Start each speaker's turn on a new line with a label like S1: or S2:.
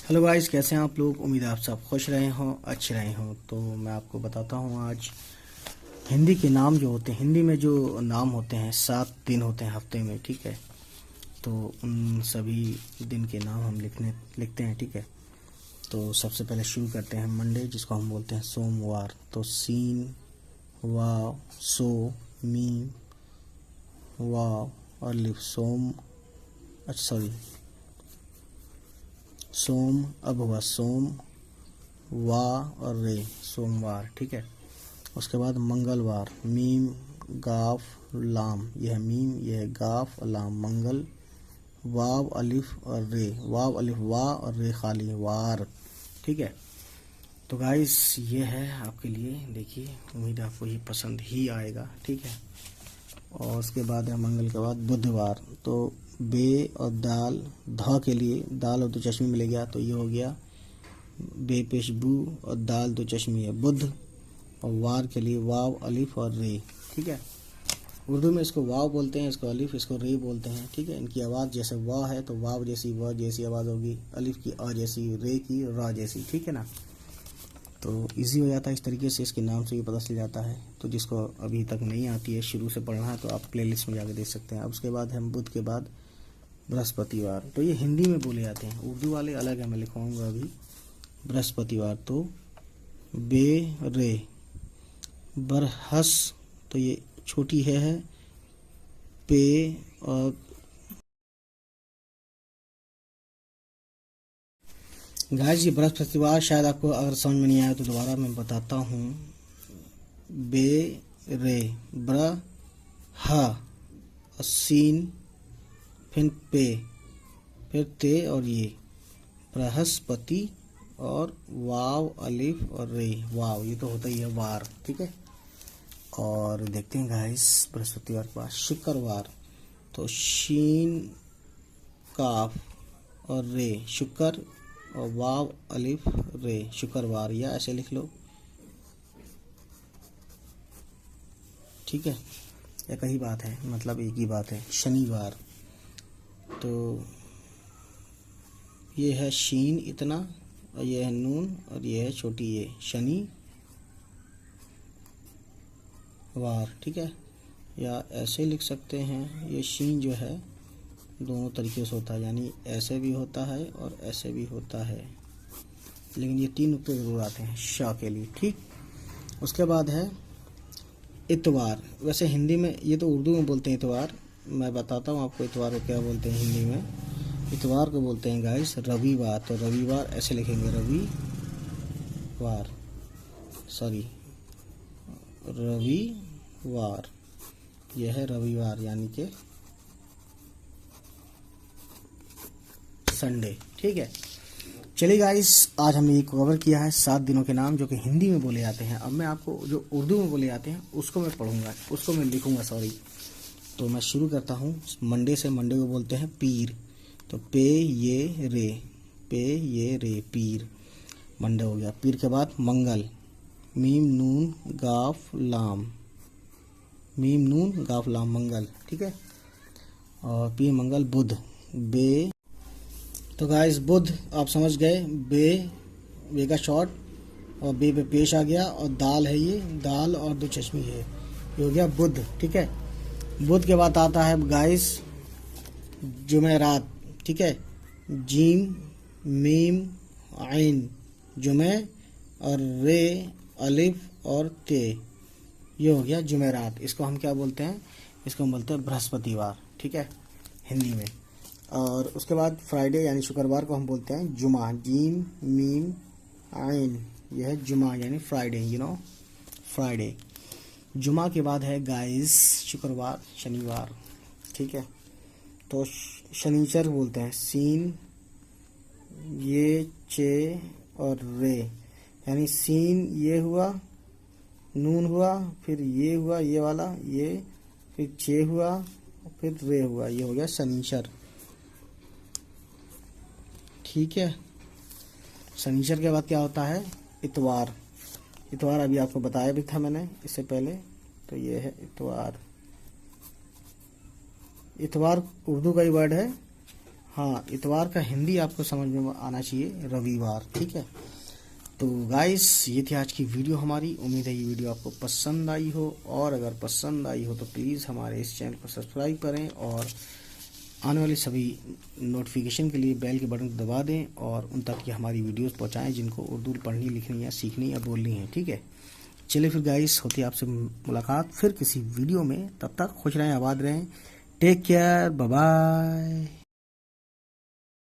S1: Hello guys, कैसे हैं आप लोग। उम्मीद है आप सब खुश रहे हों, अच्छे रहे हों। तो मैं आपको बताता हूं आज हिंदी के नाम जो होते हैं। हिंदी में जो नाम होते हैं 7 दिन होते हैं हफ्ते में, ठीक है। तो उन सभी दिन के नाम हम लिखते हैं, ठीक है। तो सबसे पहले शुरू करते हैं मंडे, जिसको हम बोलते हैं सोमवार। तो सीन, वाव, सो, मीम, वाव, अलिफ, सोम, अच्छा सॉरी, सोम, अब हुआ सोम, वा और रे, सोमवार, ठीक है। उसके बाद मंगलवार, मीम, गाफ, लाम, यह है मीम, यह है गाफ और लाम, मंगल, वाव, अलिफ और रे, वाव, अलिफ, वा और रे खाली, वार, ठीक है। तो गाइस ये है आपके लिए, देखिए, उम्मीद है आपको ये पसंद ही आएगा, ठीक है। और उसके बाद है मंगल के बाद बुधवार। तो बे और दाल, ध के लिए दाल और दो चश्मे मिल गया, तो ये हो गया बे पेश बू और दाल दो चश्मी है बुध। और वार के लिए वाव, अलिफ और रे, ठीक है। उर्दू में इसको वाव बोलते हैं, इसको अलिफ, इसको रे बोलते हैं, ठीक है। इनकी आवाज़ जैसे वाह है तो वाव जैसी व जैसी आवाज़ होगी, अलिफ की अ जैसी, रे की रा जैसी, ठीक है ना। तो इजी हो जाता है इस तरीके से, इसके नाम से ये पता चल जाता है। तो जिसको अभी तक नहीं आती है, शुरू से पढ़ना है, तो आप प्लेलिस्ट में जाकर देख सकते हैं। अब उसके बाद हम बुध के बाद बृहस्पतिवार। तो ये हिंदी में बोले जाते हैं, उर्दू वाले अलग है, मैं लिखवाऊंगा अभी। बृहस्पतिवार तो बे रे, बरहस, तो ये छोटी है पे, और गाइस ये बृहस्पतिवार शायद आपको अगर समझ में नहीं आया तो दोबारा मैं बताता हूँ। बे रे, ब्र ह, सीन, फिर पे, फिर ते और ये बृहस्पति, और वाव, अलिफ और रे, वाव, ये तो होता ही है वार, ठीक है। और देखते हैं गाइस बृहस्पतिवार के बाद शुक्रवार। तो शीन, काफ और रे, शुक्र, और वाव, अलिफ, रे, शुक्रवार, या ऐसे लिख लो, ठीक है। एक ही बात है, मतलब एक ही बात है। शनिवार, तो ये है शीन इतना, और ये है नून, और ये है छोटी ये, शनि वार, ठीक है। या ऐसे लिख सकते हैं, ये शीन जो है दोनों तरीके से होता है, यानी ऐसे भी होता है और ऐसे भी होता है, लेकिन ये 3 नुक्ते जरूर आते हैं शाह के लिए, ठीक। उसके बाद है इतवार। वैसे हिंदी में, ये तो उर्दू में बोलते हैं इतवार, मैं बताता हूँ आपको इतवार को क्या बोलते हैं हिंदी में। इतवार को बोलते हैं गाइस रविवार। तो रविवार ऐसे लिखेंगे, रविवार, सॉरी, रविवार, यह है रविवार, यानी कि संडे, ठीक है। चलिए गाइस, आज हमने ये कवर किया है 7 दिनों के नाम जो कि हिंदी में बोले जाते हैं। अब मैं आपको जो उर्दू में बोले जाते हैं उसको मैं पढ़ूंगा, उसको मैं लिखूंगा, सॉरी। तो मैं शुरू करता हूँ मंडे से। मंडे को बोलते हैं पीर। तो पे ये रे, पे ये रे, पीर, मंडे हो गया। पीर के बाद मंगल, मीम नून गाफ लाम, मीम नून गाफ लाम, मंगल, ठीक है। और पीर मंगल। बुध, बे, तो गाइस बुध आप समझ गए, बे का शॉर्ट, और बे पे पेश आ गया, और दाल है ये, दाल और दो चश्मी है, ये हो गया बुध, ठीक है। बुध के बाद आता है गाइस जुमेरात, ठीक है। जीम, मीम, आइन, जुमे, और रे, अलिफ और ते, ये हो गया जुमेरात। इसको हम क्या बोलते हैं, इसको हम बोलते हैं बृहस्पतिवार, ठीक है, हिंदी में। और उसके बाद फ्राइडे यानी शुक्रवार को हम बोलते हैं जुमा, जीम, मीम, आइन, यह है जुमा यानी फ्राइडे, फ्राइडे। जुमा के बाद है गाइस शुक्रवार, शनिवार, ठीक है। तो शनिचर बोलते हैं सीन, ये, चे और रे, यानी सीन ये हुआ, नून हुआ, फिर ये हुआ ये वाला, ये, फिर चे हुआ, फिर रे हुआ, ये हो गया शनिचर, ठीक है। शनिचर के बाद क्या होता है, इतवार। इतवार अभी आपको बताया भी था मैंने इससे पहले, तो ये है इतवार। इतवार उर्दू का ही वर्ड है, हाँ, इतवार का हिंदी आपको समझ में आना चाहिए रविवार, ठीक है। तो गाइस ये थी आज की वीडियो हमारी। उम्मीद है ये वीडियो आपको पसंद आई हो, और अगर पसंद आई हो तो प्लीज़ हमारे इस चैनल को सब्सक्राइब करें और आने वाली सभी नोटिफिकेशन के लिए बेल के बटन को दबा दें और उन तक ये हमारी वीडियोस पहुंचाएं जिनको उर्दू पढ़नी, लिखनी या सीखनी या बोलनी है, ठीक है। चलिए फिर गाइस, होती है आपसे मुलाकात फिर किसी वीडियो में। तब तक खुश रहें, आबाद रहें, टेक केयर, बाय बाय।